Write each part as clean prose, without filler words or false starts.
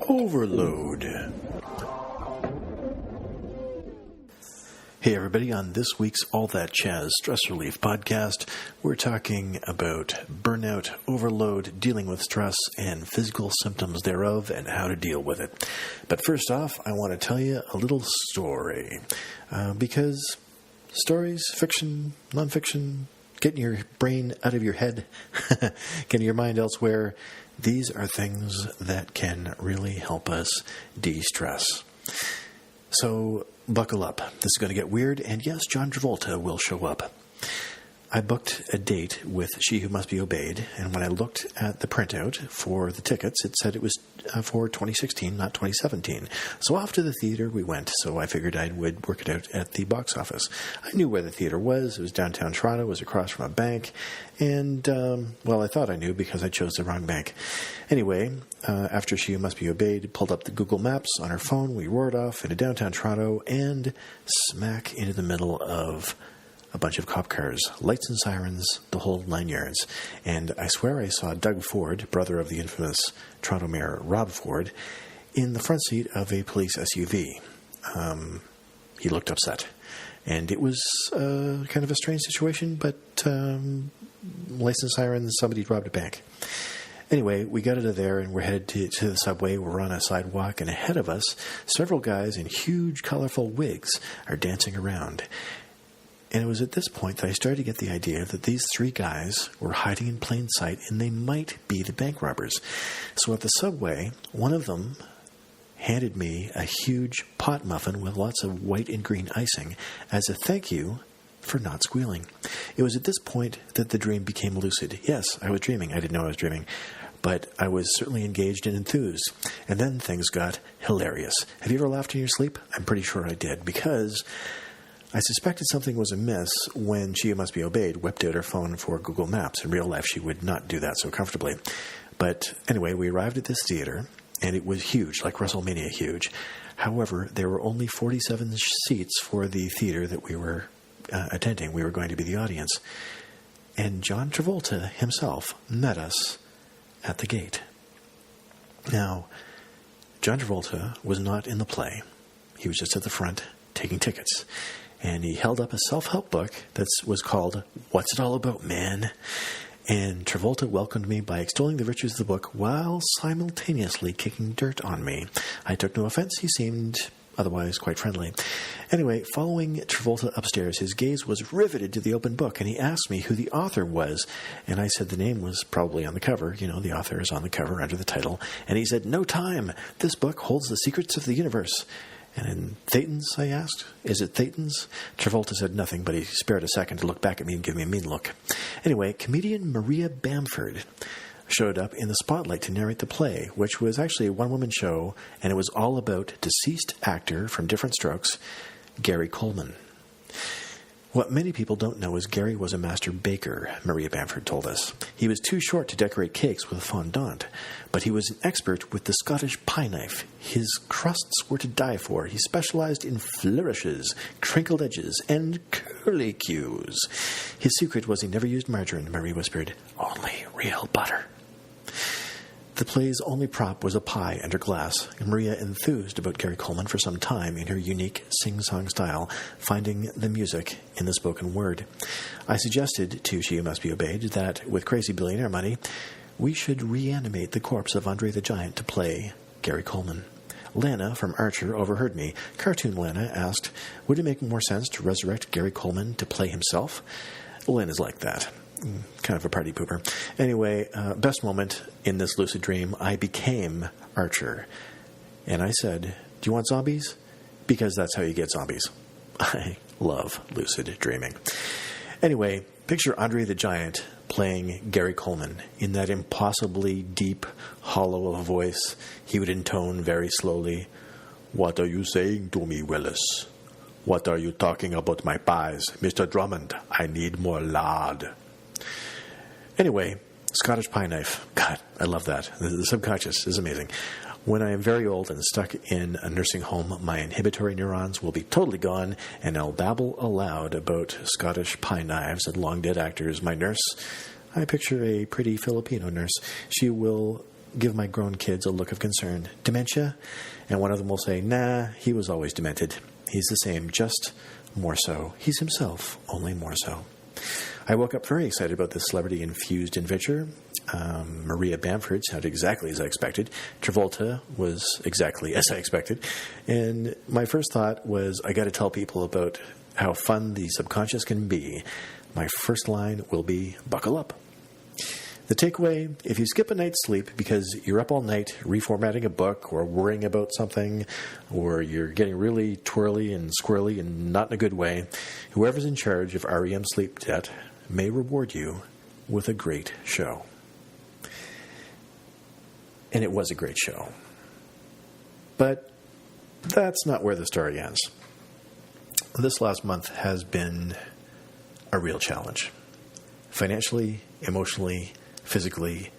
Overload. Hey everybody, on this week's All That Chazz Stress Relief podcast, we're talking about burnout, overload, dealing with stress, and physical symptoms thereof, and how to deal with it. But first off, I want to tell you a little story, because stories, fiction, nonfiction, getting your brain out of your head, getting your mind elsewhere, these are things that can really help us de-stress. So buckle up. This is going to get weird, and yes, John Travolta will show up. I booked a date with She Who Must Be Obeyed, and when I looked at the printout for the tickets, it said it was for 2016, not 2017. So off to the theater we went, so I figured I would work it out at the box office. I knew where the theater was. It was downtown Toronto. It was across from a bank, and, I thought I knew because I chose the wrong bank. Anyway, after She Who Must Be Obeyed pulled up the Google Maps on her phone, we roared off into downtown Toronto and smack into the middle of a bunch of cop cars, lights and sirens, the whole 9 yards. And I swear I saw Doug Ford, brother of the infamous Toronto Mayor Rob Ford, in the front seat of a police SUV. He looked upset. And it was kind of a strange situation, but lights and sirens, somebody robbed a bank. Anyway, we got out of there and we're headed to the subway. We're on a sidewalk, and ahead of us, several guys in huge, colorful wigs are dancing around. And it was at this point that I started to get the idea that these three guys were hiding in plain sight and they might be the bank robbers. So at the subway, one of them handed me a huge pot muffin with lots of white and green icing as a thank you for not squealing. It was at this point that the dream became lucid. Yes, I was dreaming. I didn't know I was dreaming. But I was certainly engaged and enthused. And then things got hilarious. Have you ever laughed in your sleep? I'm pretty sure I did, because I suspected something was amiss when She Who Must Be Obeyed whipped out her phone for Google Maps. In real life, she would not do that so comfortably. But anyway, we arrived at this theater, and it was huge, like WrestleMania huge. However, there were only 47 seats for the theater that we were attending. We were going to be the audience. And John Travolta himself met us at the gate. Now, John Travolta was not in the play. He was just at the front taking tickets. And he held up a self-help book that was called What's It All About, Man? And Travolta welcomed me by extolling the virtues of the book while simultaneously kicking dirt on me. I took no offense. He seemed otherwise quite friendly. Anyway, following Travolta upstairs, his gaze was riveted to the open book, and he asked me who the author was. And I said the name was probably on the cover. You know, the author is on the cover under the title. And he said, "No time. This book holds the secrets of the universe." And in Thetans, I asked, "Is it Thetans?" Travolta said nothing, but he spared a second to look back at me and give me a mean look. Anyway, comedian Maria Bamford showed up in the spotlight to narrate the play, which was actually a one-woman show, and it was all about deceased actor from Different Strokes, Gary Coleman. What many people don't know is Gary was a master baker, Maria Bamford told us. He was too short to decorate cakes with fondant, but he was an expert with the Scottish pie knife. His crusts were to die for. He specialized in flourishes, crinkled edges, and curlicues. His secret was he never used margarine, Marie whispered. Only real butter. The play's only prop was a pie under glass, and Maria enthused about Gary Coleman for some time in her unique sing-song style, finding the music in the spoken word. I suggested to She Who Must Be Obeyed that, with crazy billionaire money, we should reanimate the corpse of Andre the Giant to play Gary Coleman. Lana from Archer overheard me. Cartoon Lana asked, would it make more sense to resurrect Gary Coleman to play himself? Lana's like that. Kind of a party pooper. Anyway, best moment in this lucid dream, I became Archer. And I said, do you want zombies? Because that's how you get zombies. I love lucid dreaming. Anyway, picture Andre the Giant playing Gary Coleman in that impossibly deep, hollow of a voice. He would intone very slowly, "What are you saying to me, Willis? What are you talking about my pies? Mr. Drummond, I need more lard." Anyway, Scottish pie knife. God, I love that. The subconscious is amazing. When I am very old and stuck in a nursing home, my inhibitory neurons will be totally gone, and I'll babble aloud about Scottish pie knives and long-dead actors. My nurse, I picture a pretty Filipino nurse, she will give my grown kids a look of concern. Dementia? And one of them will say, nah, he was always demented. He's the same, just more so. He's himself, only more so. I woke up very excited about this celebrity-infused adventure. Maria Bamford sounded exactly as I expected. Travolta was exactly as I expected. And my first thought was, I got to tell people about how fun the subconscious can be. My first line will be, buckle up. The takeaway, if you skip a night's sleep because you're up all night reformatting a book or worrying about something, or you're getting really twirly and squirrely and not in a good way, whoever's in charge of REM sleep debt may reward you with a great show. And it was a great show. But that's not where the story ends. This last month has been a real challenge. Financially, emotionally, physically,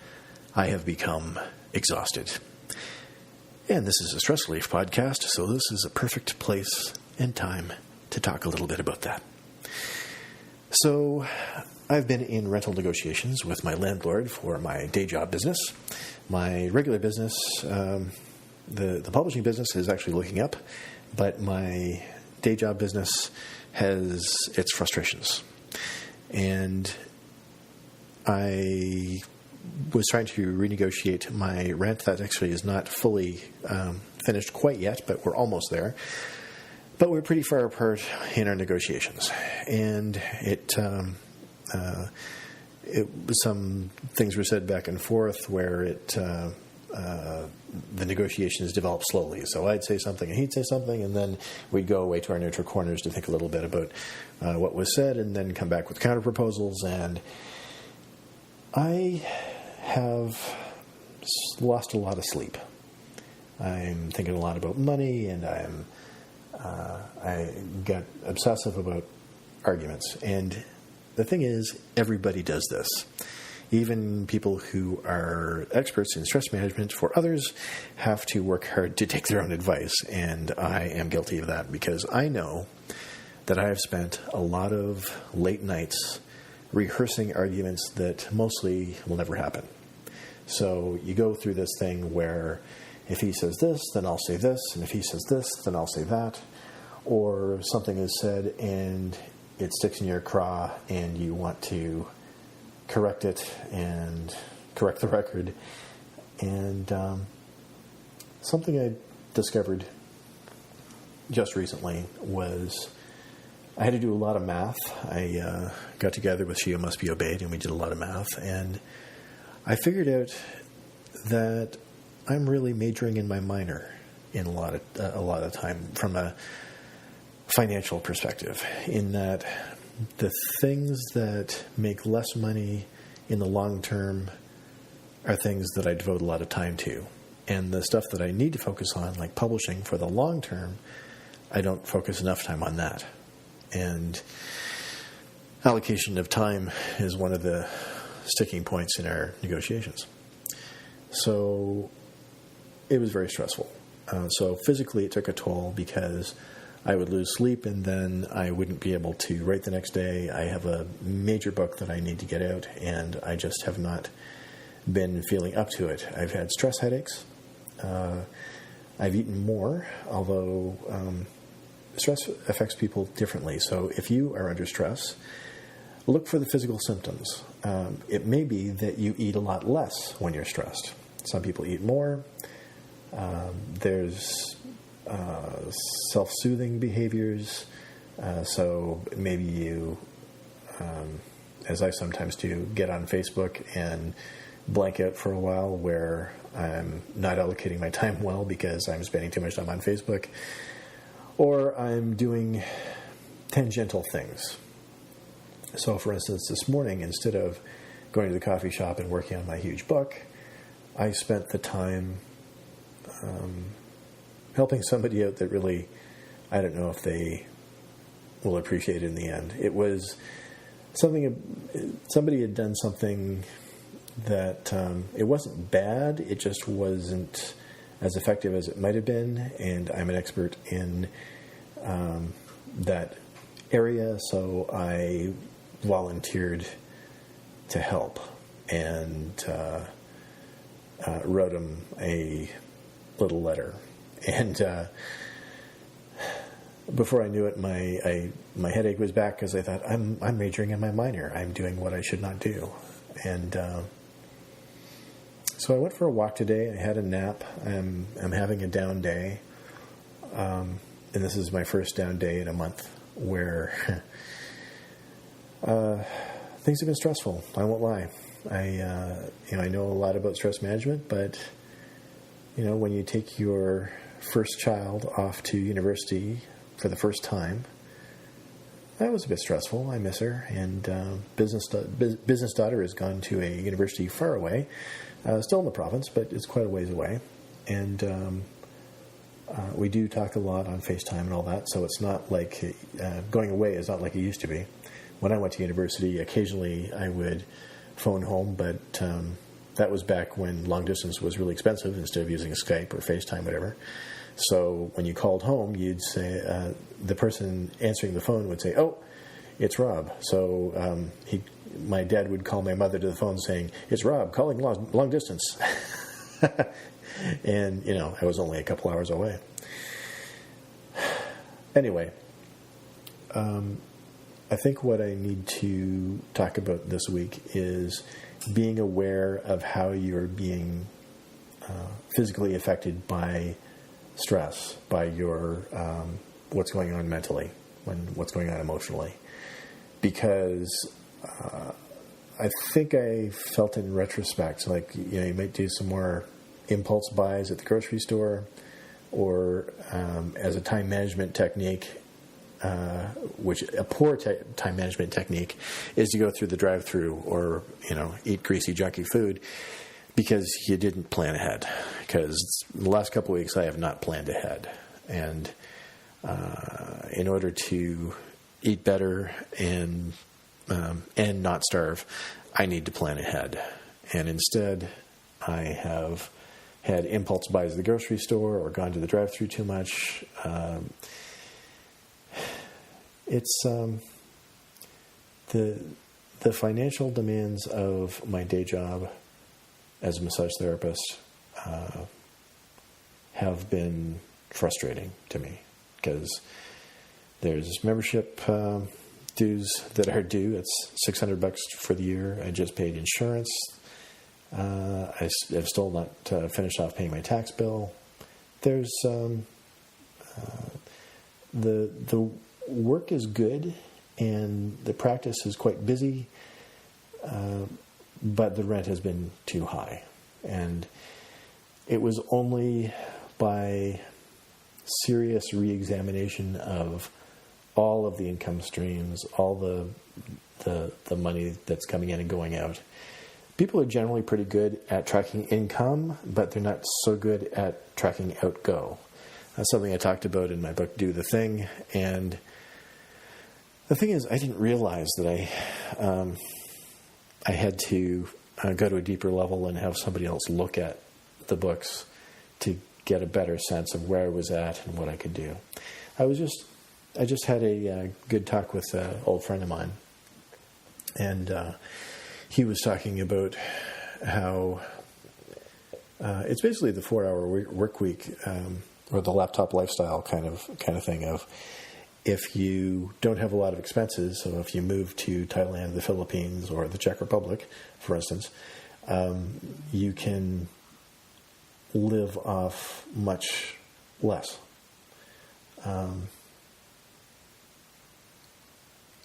I have become exhausted. And this is a stress relief podcast, so this is a perfect place and time to talk a little bit about that. So, I've been in rental negotiations with my landlord for my day job business. My regular business, the publishing business, is actually looking up, but my day job business has its frustrations. And I was trying to renegotiate my rent. That actually is not fully finished quite yet, but we're almost there. But we're pretty far apart in our negotiations. And some things were said back and forth where the negotiations developed slowly. So I'd say something and he'd say something, and then we'd go away to our neutral corners to think a little bit about what was said, and then come back with counter proposals. And I have lost a lot of sleep. I'm thinking a lot about money, and I get obsessive about arguments. And the thing is, everybody does this. Even people who are experts in stress management for others have to work hard to take their own advice, and I am guilty of that because I know that I have spent a lot of late nights rehearsing arguments that mostly will never happen. So you go through this thing where if he says this, then I'll say this, and if he says this, then I'll say that, or something is said and it sticks in your craw and you want to correct it and correct the record. And something I discovered just recently was I had to do a lot of math. I got together with Chute Must Be Obeyed, and we did a lot of math. And I figured out that I'm really majoring in my minor in a lot of time from a financial perspective, in that the things that make less money in the long term are things that I devote a lot of time to. And the stuff that I need to focus on, like publishing for the long term, I don't focus enough time on that. And allocation of time is one of the sticking points in our negotiations. So it was very stressful. So physically it took a toll because I would lose sleep, and then I wouldn't be able to write the next day. I have a major book that I need to get out, and I just have not been feeling up to it. I've had stress headaches. I've eaten more, although stress affects people differently. So if you are under stress, look for the physical symptoms. It may be that you eat a lot less when you're stressed. Some people eat more. There's self-soothing behaviors. So maybe you, as I sometimes do, get on Facebook and blank out for a while where I'm not allocating my time well because I'm spending too much time on Facebook. Or I'm doing tangential things. So, for instance, this morning, instead of going to the coffee shop and working on my huge book, I spent the time helping somebody out that really, I don't know if they will appreciate it in the end. It was somebody had done something that it wasn't bad, it just wasn't as effective as it might have been, and I'm an expert in that area, so I volunteered to help. And wrote him a little letter. And before I knew it, my headache was back because I thought, I'm majoring in my minor. I'm doing what I should not do. And so I went for a walk today. I had a nap. I'm having a down day. And this is my first down day in a month where things have been stressful. I won't lie. I know a lot about stress management, but when you take your first child off to university for the first time, that was a bit stressful. I miss her, and business daughter has gone to a university far away, still in the province, but it's quite a ways away, and we do talk a lot on FaceTime and all that. So it's not like going away is not like it used to be. When I went to university, occasionally I would phone home, but that was back when long distance was really expensive instead of using Skype or FaceTime, whatever. So when you called home, you'd say, the person answering the phone would say, "Oh, it's Rob." So my dad would call my mother to the phone saying, "It's Rob calling long distance." And, I was only a couple hours away. Anyway, I think what I need to talk about this week is being aware of how you're being physically affected by stress, by your what's going on mentally, what's going on emotionally. Because I think I felt in retrospect, like, you might do some more impulse buys at the grocery store, or as a time management technique, which a poor time management technique is to go through the drive-through or, eat greasy, junky food because you didn't plan ahead. Because the last couple of weeks I have not planned ahead. And in order to eat better and not starve, I need to plan ahead. And instead, I have had impulse buys at the grocery store or gone to the drive-through too much. It's the financial demands of my day job as a massage therapist have been frustrating to me, because there's membership dues that are due. It's $600 for the year. I just paid insurance. I've still not finished off paying my tax bill. There's the work is good and the practice is quite busy, but the rent has been too high. And it was only by serious re-examination of all of the income streams, all the money that's coming in and going out. People are generally pretty good at tracking income, but they're not so good at tracking outgo. That's something I talked about in my book, Do the Thing. And the thing is, I didn't realize that I had to go to a deeper level and have somebody else look at the books to get a better sense of where I was at and what I could do. I just had a good talk with an old friend of mine, and he was talking about how it's basically the 4-hour work week, or the laptop lifestyle kind of thing of, if you don't have a lot of expenses, so if you move to Thailand, the Philippines, or the Czech Republic, for instance, you can live off much less.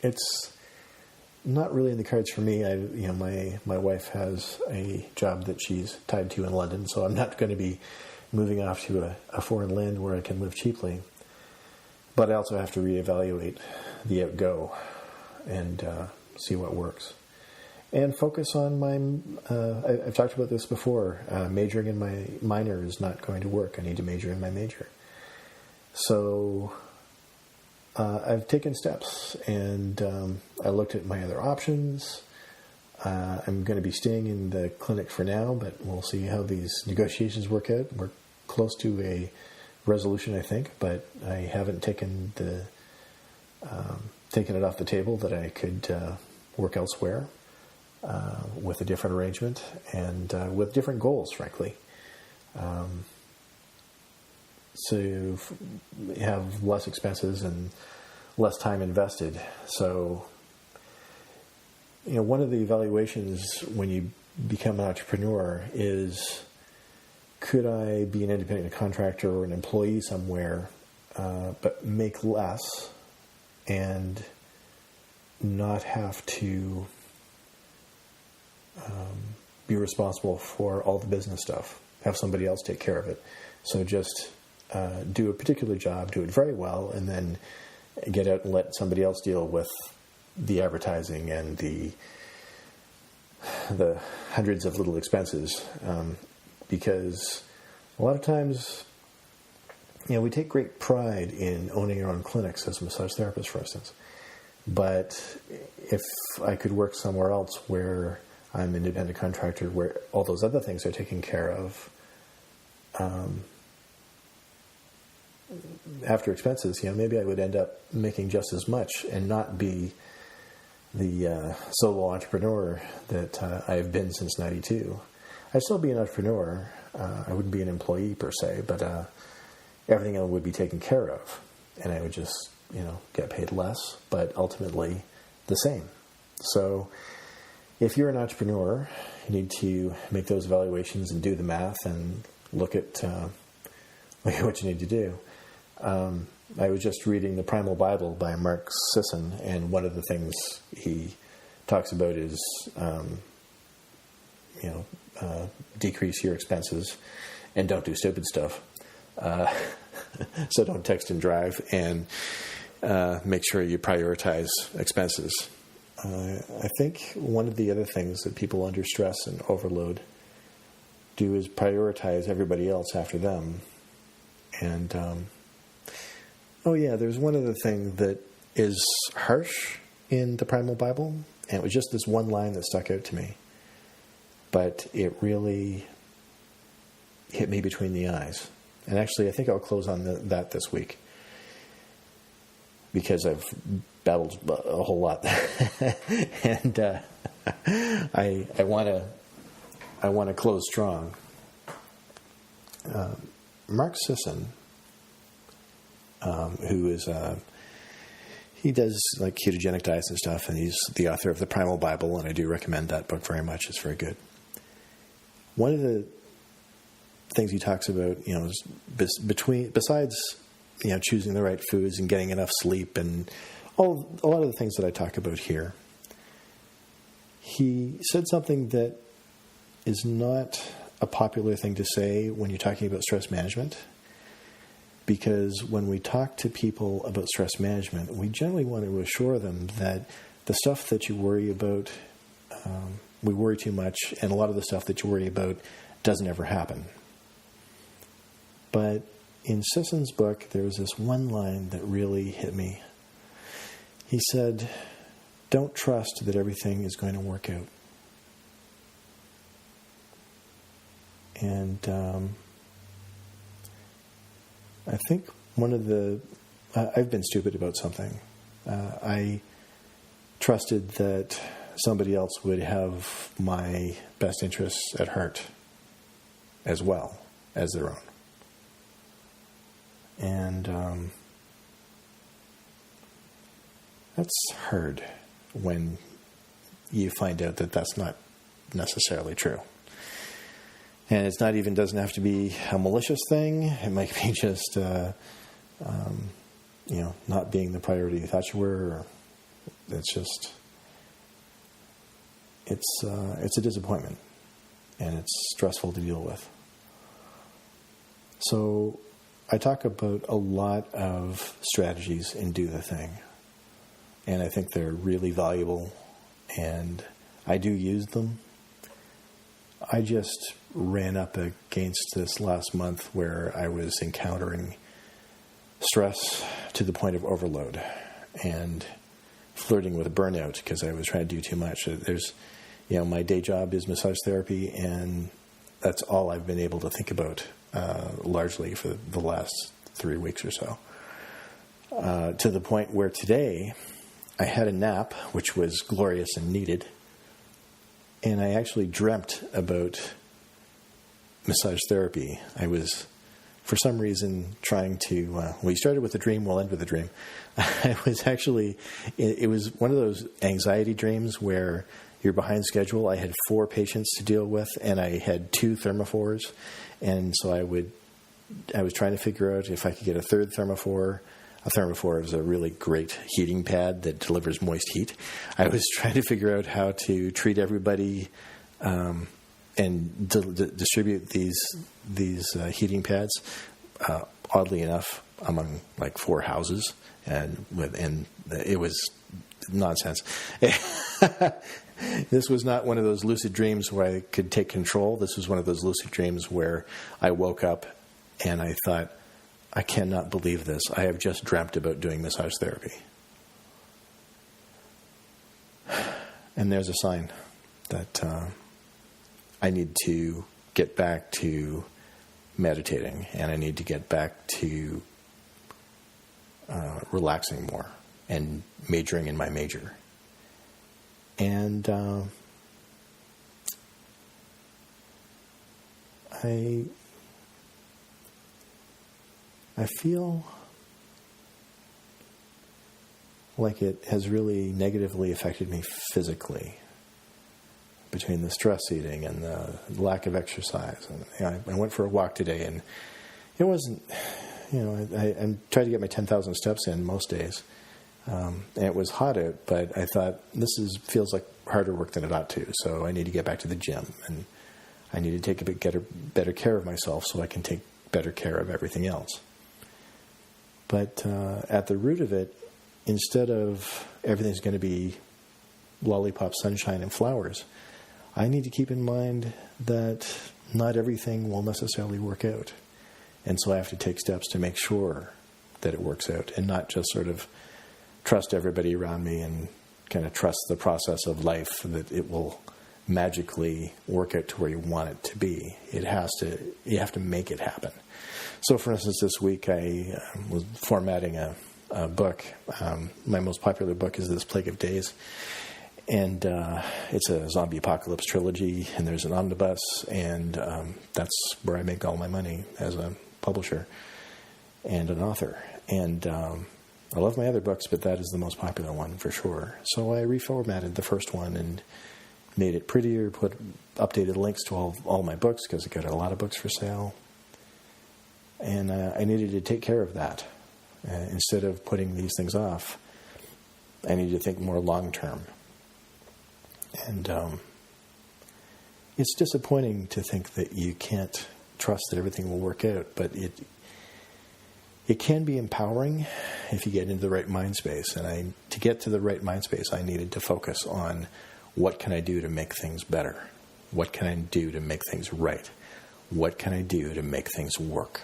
It's not really in the cards for me. My wife has a job that she's tied to in London, so I'm not going to be moving off to a foreign land where I can live cheaply. But I also have to reevaluate the outgo and see what works. And focus on I've talked about this before, majoring in my minor is not going to work. I need to major in my major. So I've taken steps, and I looked at my other options. I'm going to be staying in the clinic for now, but we'll see how these negotiations work out. We're close to a resolution, I think, but I haven't taken it off the table that I could work elsewhere. with a different arrangement and with different goals, frankly. So you have less expenses and less time invested. So, one of the evaluations when you become an entrepreneur is, could I be an independent contractor or an employee somewhere, but make less and not have to be responsible for all the business stuff, have somebody else take care of it. So just do a particular job, do it very well, and then get out and let somebody else deal with the advertising and the hundreds of little expenses. Because a lot of times, we take great pride in owning our own clinics as a massage therapist, for instance. But if I could work somewhere else where I'm an independent contractor, where all those other things are taken care of, after expenses, maybe I would end up making just as much and not be the solo entrepreneur that I've been since '92. I'd still be an entrepreneur. I wouldn't be an employee per se, but everything else would be taken care of, and I would just, get paid less, but ultimately the same. So if you're an entrepreneur, you need to make those evaluations and do the math and look at what you need to do. I was just reading the Primal Bible by Mark Sisson, and one of the things he talks about is, decrease your expenses and don't do stupid stuff. So don't text and drive, and make sure you prioritize expenses. I think one of the other things that people under stress and overload do is prioritize everybody else after them. And, there's one other thing that is harsh in the Primal Bible, and it was just this one line that stuck out to me. But it really hit me between the eyes. And actually, I think I'll close on that this week, because I've babbled a whole lot. And I want to close strong. Mark Sisson, who is he does like ketogenic diets and stuff, and he's the author of the Primal Bible, and I do recommend that book very much. It's very good. One of the things he talks about, is besides choosing the right foods and getting enough sleep and a lot of the things that I talk about here, he said something that is not a popular thing to say when you're talking about stress management. Because when we talk to people about stress management, we generally want to assure them that the stuff that you worry about, we worry too much, and a lot of the stuff that you worry about doesn't ever happen. But in Sisson's book, there was this one line that really hit me. He said, "Don't trust that everything is going to work out." And I think I've been stupid about something. I trusted that somebody else would have my best interests at heart as well as their own. And that's hard when you find out that that's not necessarily true. And it's not even, doesn't have to be a malicious thing. It might be just, not being the priority you thought you were. Or it's just, it's a disappointment, and it's stressful to deal with. So I talk about a lot of strategies in Do the Thing, and I think they're really valuable, and I do use them. I just ran up against this last month where I was encountering stress to the point of overload and flirting with burnout because I was trying to do too much. There's, my day job is massage therapy, and that's all I've been able to think about largely for the last 3 weeks or so. To the point where today I had a nap, which was glorious and needed. And I actually dreamt about massage therapy. I was, for some reason, trying to, we started with a dream, we'll end with a dream. I was actually, it was one of those anxiety dreams where you're behind schedule. I had 4 patients to deal with, and I had 2 thermophores. And so I was trying to figure out if I could get a third thermophore. A thermophore is a really great heating pad that delivers moist heat. I was trying to figure out how to treat everybody and distribute these heating pads. Oddly enough, among like 4 houses, and it was nonsense. This was not one of those lucid dreams where I could take control. This was one of those lucid dreams where I woke up and I thought, I cannot believe this. I have just dreamt about doing massage therapy. And there's a sign that I need to get back to meditating, and I need to get back to relaxing more and majoring in my major. And I feel like it has really negatively affected me physically, between the stress eating and the lack of exercise. And I went for a walk today, and it wasn't, I tried to get my 10,000 steps in most days. And it was hot out, but I thought feels like harder work than it ought to. So I need to get back to the gym, and I need to take better care of myself so I can take better care of everything else. But at the root of it, instead of everything's going to be lollipop, sunshine, and flowers, I need to keep in mind that not everything will necessarily work out. And so I have to take steps to make sure that it works out, and not just sort of trust everybody around me and kind of trust the process of life that it will magically work out to where you want it to be. You have to make it happen. So, for instance, this week I was formatting a book. My most popular book is This Plague of Days. And it's a zombie apocalypse trilogy, and there's an omnibus, and that's where I make all my money as a publisher and an author. And I love my other books, but that is the most popular one for sure. So I reformatted the first one and made it prettier, put updated links to all my books, because I got a lot of books for sale. And I needed to take care of that. Instead of putting these things off, I needed to think more long-term. And it's disappointing to think that you can't trust that everything will work out, but it can be empowering if you get into the right mind space. And to get to the right mind space, I needed to focus on what can I do to make things better? What can I do to make things right? What can I do to make things work?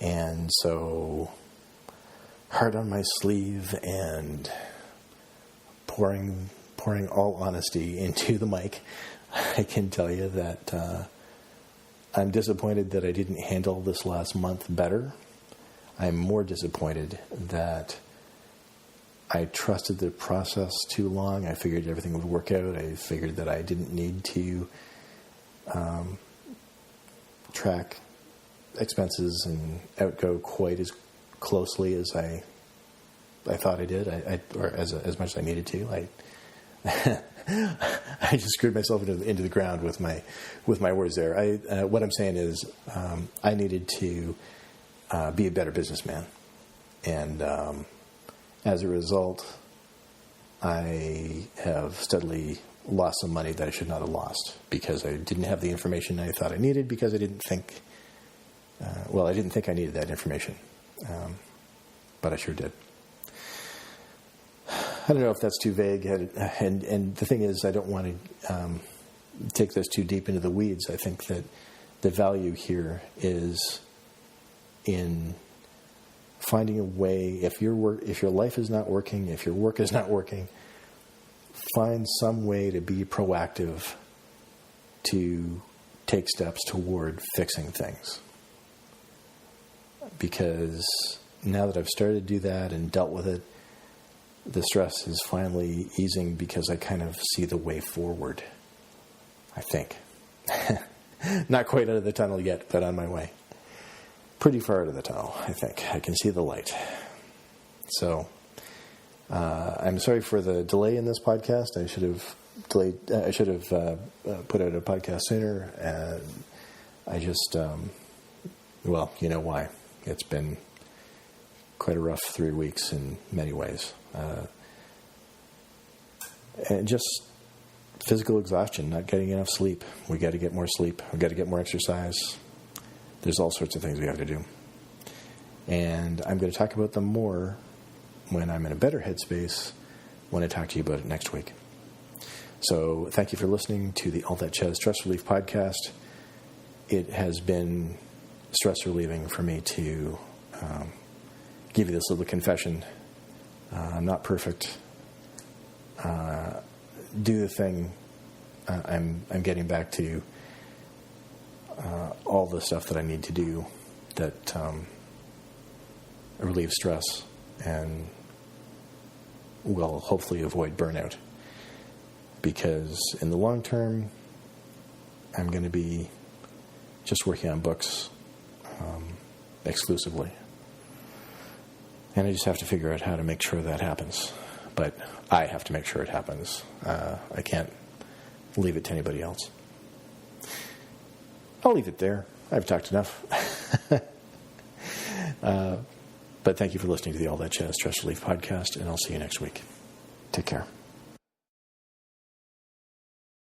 And so, heart on my sleeve and pouring all honesty into the mic, I can tell you that I'm disappointed that I didn't handle this last month better. I'm more disappointed that I trusted the process too long. I figured everything would work out. I figured that I didn't need to track expenses and outgo quite as closely as I thought I did, or as much as I needed to. I just screwed myself into the ground with my words there. What I'm saying is, I needed to be a better businessman, and as a result, I have steadily lost some money that I should not have lost because I didn't have the information I thought I needed, because I didn't think. I didn't think I needed that information, but I sure did. I don't know if that's too vague, and the thing is, I don't want to take this too deep into the weeds. I think that the value here is in finding a way. If your life is not working, if your work is not working, find some way to be proactive, to take steps toward fixing things. Because now that I've started to do that and dealt with it, the stress is finally easing because I kind of see the way forward, I think. Not quite out of the tunnel yet, but on my way. Pretty far out of the tunnel, I think. I can see the light. So, I'm sorry for the delay in this podcast. I should have put out a podcast sooner. And I just, well, you know why. It's been quite a rough 3 weeks in many ways. And just physical exhaustion, not getting enough sleep. We got to get more sleep. We got to get more exercise. There's all sorts of things we have to do. And I'm going to talk about them more when I'm in a better headspace when I talk to you about it next week. So thank you for listening to the All That Chazz Stress Relief Podcast. It has been stress relieving for me to give you this little confession. I'm not perfect. Do the thing. I'm getting back to all the stuff that I need to do that relieve stress and will hopefully avoid burnout. Because in the long term, I'm going to be just working on books exclusively. And I just have to figure out how to make sure that happens. But I have to make sure it happens. I can't leave it to anybody else. I'll leave it there. I've talked enough. But thank you for listening to the All That Chazz Stress Relief Podcast, and I'll see you next week. Take care.